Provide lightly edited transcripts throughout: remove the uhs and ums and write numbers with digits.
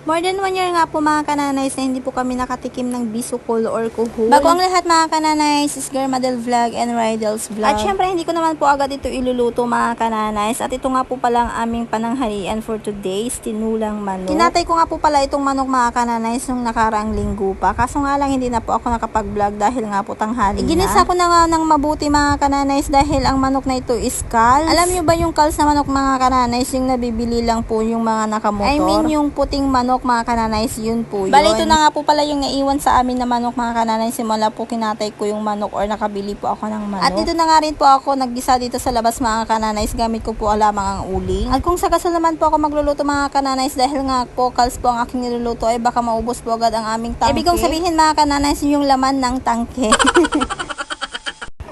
More than 1 year nga po mga kananays na hindi po kami nakatikim ng bisukol or kuhol. Bago ang lahat mga kananays, is Garmadel Vlog and Rydell's Vlog. At syempre hindi ko naman po agad ito iluluto mga kananays. At ito nga po pala ang aming pananghalian for today's tinulang manok. Tinatay ko nga po pala itong manok mga kananays nung nakaraang linggo pa. Kaso nga lang hindi na po ako nakapag-vlog dahil nga po tanghali na. Ginisa ko na nga ng mabuti mga kananays dahil ang manok na ito is calves. Alam nyo ba yung calves na manok mga kananays, yung nabibili lang po yung mga nakamotor? I mean yung puting manok mga kananays, yun po yun. Bali, ito na nga po pala yung naiwan sa amin na manok mga kananays. Simula po kinatay ko yung manok or nakabili po ako ng manok. At dito na nga rin po ako naggisa dito sa labas mga kananays. Gamit ko po lamang ang uling. At kung sa gasol naman po ako magluluto mga kananays dahil nga po calves po ang aking niluluto ay baka maubos po agad ang aming tangke. Ibig kong sabihin mga kananays yung laman ng tangke.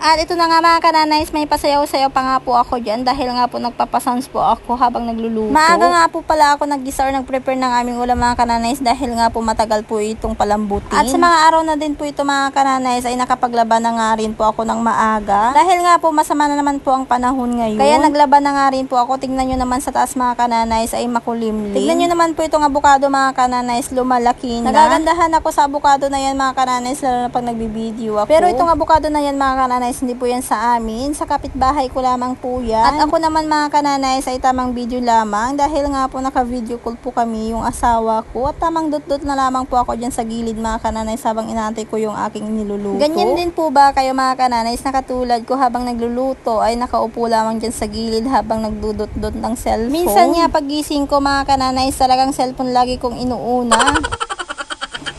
At ito na nga mga kananays, may pasayaw-sayaw pa nga po ako dyan dahil nga po nagpapasounds po ako habang nagluluto. Maaga nga po pala ako naggisa or nag-prepare ng aming ulam mga kananays dahil nga po matagal po itong palambutin. At sa mga araw na din po ito mga kananays ay nakapaglaban na nga rin po ako ng maaga. Dahil nga po masama na naman po ang panahon ngayon. Kaya naglaban na nga rin po ako. Tingnan nyo naman sa taas mga kananays ay makulimlim. Tingnan nyo naman po itong abukado mga kananays, lumalaki na. Nagagandahan ako sa abukado na yan mga kananays lalo na pag nagbibideo ako. Pero itong abukado na yan mga kananays hindi po yan sa amin. Sa kapitbahay ko lamang po yan. At ako naman mga kananays ay tamang video lamang dahil nga po naka-video call po kami yung asawa ko. At tamang dot-dot na lamang po ako dyan sa gilid mga kananays habang inaantay ko yung aking niluluto. Ganyan din po ba kayo mga kananays na katulad ko habang nagluluto ay nakaupo lamang dyan sa gilid habang nagdudot-dot ng cellphone? Minsan nga pagising ko mga kananays talagang cellphone lagi kong inuuna.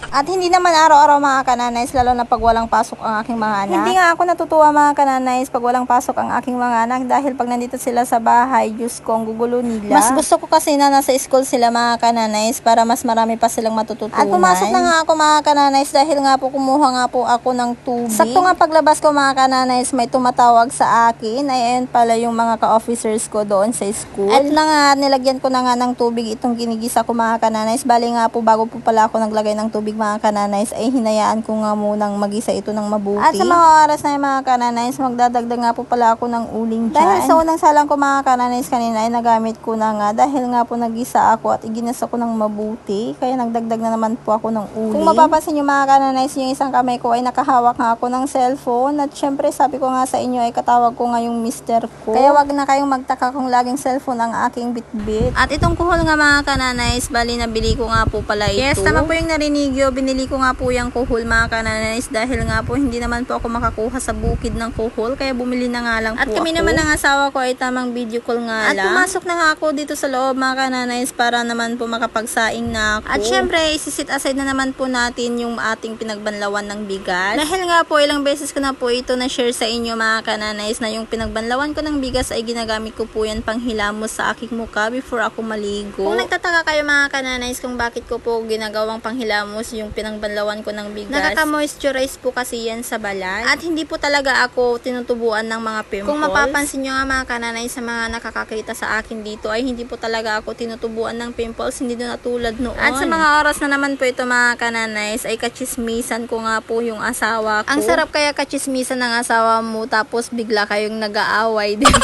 At hindi naman araw-araw mga kananays, lalo na pag walang pasok ang aking mga anak. Hindi nga ako natutuwa mga kananays pag walang pasok ang aking mga anak dahil pag nandito sila sa bahay, Diyos ko, ang gugulo nila. Mas gusto ko kasi na nasa school sila mga kananays para mas marami pa silang matututunan. At pumasok na nga ako mga kananays dahil nga po kumuha nga po ako ng tubig. Sakto nga paglabas ko mga kananays, may tumatawag sa akin. Ay ayun pala yung mga ka-officers ko doon sa school. At na nga, nilagyan ko na nga ng tubig itong ginigisa ko mga kananays. Bali nga po bago po pala ako naglagay ng tubig mga kananays ay hinayaan ko nga munang magisa ito ng mabuti. At sa mga oras na yung mga kananays, magdadagdag nga po pala ako ng uling dyan. Dahil sa unang salang ko mga kananays kanina ay nagamit ko na nga dahil nga po nagisa ako at iginas ako ng mabuti. Kaya nagdagdag na naman po ako ng uling. Kung mapapansin nyo mga kananays, yung isang kamay ko ay nakahawak nga ako ng cellphone. At syempre sabi ko nga sa inyo ay katawag ko nga yung mister ko. Kaya wag na kayong magtaka kung laging cellphone ang aking bitbit. At itong kuhol nga mga kananays, bali nabili ko nga po pala ito. Yes, tama po yung narinig yun. Binili ko nga po yung kuhol mga kananays dahil nga po hindi naman po ako makakuha sa bukid ng kuhol kaya bumili na nga lang po ako. At kami naman ng asawa ko ay tamang video call nga lang. At pumasok na nga ako dito sa loob mga kananays para naman po makapagsaing na ako. At syempre isisit aside na naman po natin yung ating pinagbanlawan ng bigas. Dahil nga po ilang beses ko na po ito na-share sa inyo mga kananays na yung pinagbanlawan ko ng bigas ay ginagamit ko po yan panghilamos sa aking mukha before ako maligo. Kung nagtataka kayo mga kananays kung bakit ko po ginagawang panghilamos yung pinagbanlawan ko ng bigas. Nakaka-moisturize po kasi yan sa balat. At hindi po talaga ako tinutubuan ng mga pimples. Kung mapapansin nyo nga mga kananay sa mga nakakakita sa akin dito ay hindi po talaga ako tinutubuan ng pimples. Hindi na tulad noon. At sa mga oras na naman po ito mga kananays ay kachismisan ko nga po yung asawa ko. Ang sarap kaya kachismisan ng asawa mo tapos bigla kayong nag-aaway, di ba?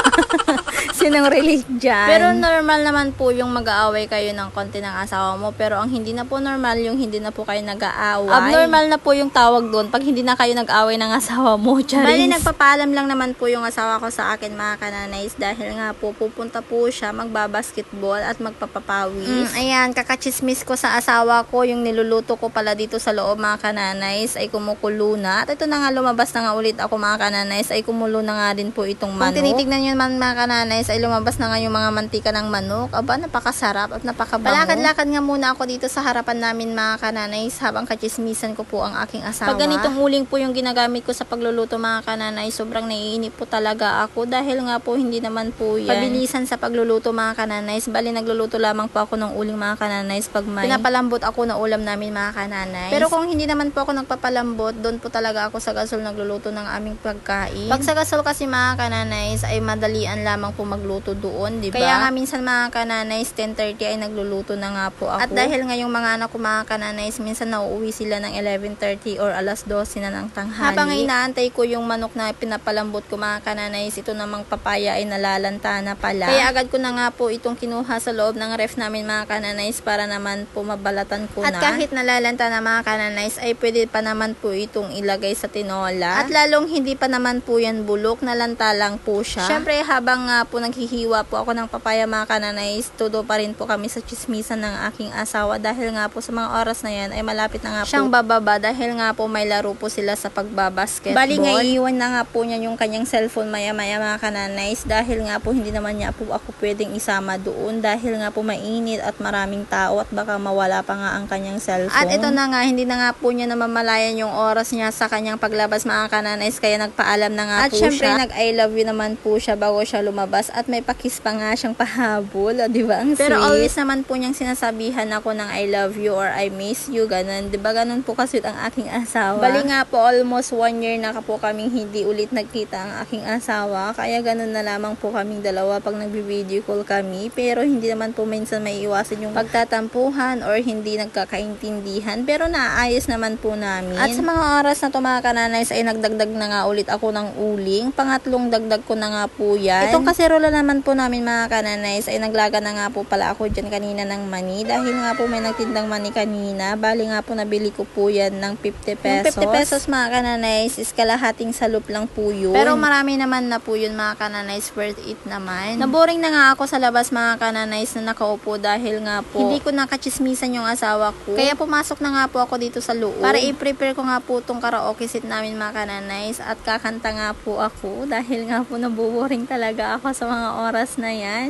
Sinong relate dyan? Pero normal naman po yung mag-aaway kayo ng konti ng asawa mo. Pero ang hindi na po normal yung hindi na po kayo nag-aaway. Abnormal na po yung tawag doon pag hindi na kayo nag-away ng asawa mo. Charis. Bali, nagpapaalam lang naman po yung asawa ko sa akin mga kananays dahil nga po pupunta po siya magbabasketball at magpapapawis. Ayan, kakachismis ko sa asawa ko yung niluluto ko pala dito sa loob mga kananays ay kumukulo na. At ito na nga lumabas na nga ulit ako mga kananays ay kumulo na nga din po itong manok. Kung tinitignan nyo naman mga kananays ay lumabas na nga yung mga mantika ng manok. Aba, napakasarap at napakabango. Palakad-lakad nga muna ako dito sa harapan namin mga kananays habang kachismisan ko po ang aking asawa. Pag ganitong uling po yung ginagamit ko sa pagluluto mga kananay, sobrang naiinip po talaga ako dahil nga po hindi naman po yan pabilisan sa pagluluto mga kananays. Bali nagluluto lamang po ako ng uling mga kananays pag may pinapalambot ako na ulam namin mga kananays. Pero kung hindi naman po ako nagpapalambot, doon po talaga ako sa gasol nagluluto ng aming pagkain. Pag sa gasol kasi mga kananays ay madalian lamang po magluto doon, di ba? Kaya nga minsan mga kananays 10:30 ay nagluluto na nga po ako. At dahil nga yung mga anak ko mga kananays minsan minsan nauuwi sila ng 11:30 or alas 12 na ng tanghali. Habang inaantay ko yung manok na pinapalambot ko mga kananays, ito namang papaya ay nalalanta na pala. Kaya agad ko na nga po itong kinuha sa loob ng ref namin mga kananays para naman po mabalatan ko na. At kahit nalalanta na mga kananays ay pwede pa naman po itong ilagay sa tinola. At lalong hindi pa naman po yan bulok, nalanta lang po siya. Syempre habang nga po naghihiwa po ako ng papaya mga kananays, todo pa rin po kami sa chismisan ng aking asawa dahil nga po sa mga oras na yan ay malapit na nga po siyang bababa dahil nga po may laro po sila sa pagbabasketball. Bali nga iiwan na nga po niya yung kanyang cellphone maya-maya mga kananays dahil nga po hindi naman niya po ako pwedeng isama doon dahil nga po mainit at maraming tao at baka mawala pa nga ang kanyang cellphone. At ito na nga, hindi na nga po niya namamalayan yung oras niya sa kanyang paglabas mga kananays kaya nagpaalam na nga po siya. At syempre nag-I love you naman po siya bago siya lumabas at may pakis pa nga siyang pahabol, o diba ang sweet? Pero always naman po niyang sinasabihan ako ng I love you or I miss you, ganun. Diba ganun po kasi ang aking asawa? Bali nga po almost 1 year na po kaming hindi ulit nagkita ang aking asawa, kaya ganun na lamang po kaming dalawa pag nagbi-video call kami, pero hindi naman po minsan may iwasan yung pagtatampuhan or hindi nagkakaintindihan, pero naayos naman po namin. At sa mga oras na to mga kananays ay nagdagdag na nga ulit ako ng uling, pangatlong dagdag ko na nga po yan. Itong kaserola naman po namin mga kananays ay naglaga na nga po pala ako dyan kanina ng mani dahil nga po may nagtindang mani kanina. Bali nga po nabili ko po yan ng 50 pesos. Yung 50 pesos mga kananays is kalahating salup lang po yun. Pero marami naman na po yun mga kananays, worth it naman. Naboring na nga ako sa labas mga kananays na nakaupo dahil nga po hindi ko nakachismisan yung asawa ko. Kaya pumasok na nga po ako dito sa loob para i-prepare ko nga po tong karaoke set namin mga kananays at kakanta nga po ako dahil nga po nabuboring talaga ako sa mga oras na yan.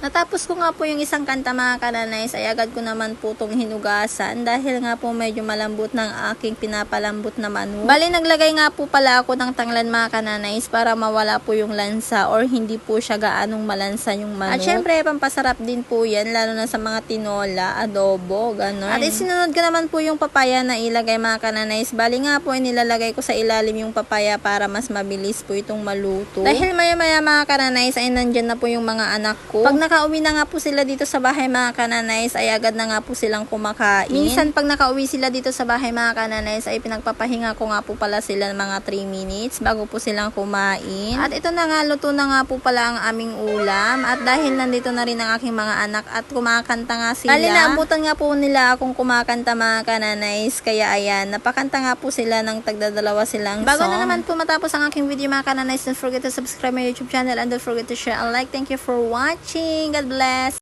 Natapos ko nga po yung isang kanta mga kananays ay agad ko naman po itong hinugasan dahil nga po medyo malambot ng aking pinapalambot na manok. Bali naglagay nga po pala ako ng tanglan mga kananays para mawala po yung lansa or hindi po siya gaanong malansa yung manok. At syempre pampasarap din po yan lalo na sa mga tinola, adobo, gano'n. At isinunod ko naman po yung papaya na ilagay mga kananays. Bali nga po nilalagay ko sa ilalim yung papaya para mas mabilis po itong maluto. Dahil maya-maya mga kananays ay nandyan na po yung mga anak ko. Pag nakauwi na nga po sila dito sa bahay mga kananays ay agad na nga po silang kumakain. Minsan pag nakauwi sila dito sa bahay mga kananays ay pinagpapahinga ko nga po pala sila ng mga 3 minutes bago po silang kumain. At ito na nga, luto na nga po pala ang aming ulam at dahil nandito na rin ang aking mga anak at kumakanta nga sila. Bali naabutan nga po nila akong kumakanta mga kananays kaya ayan, napakanta nga po sila ng tagdadalawa silang song. Bago na naman po matapos ang aking video mga kananays, don't forget to subscribe my YouTube channel and don't forget to share and like. Thank you for watching. God bless.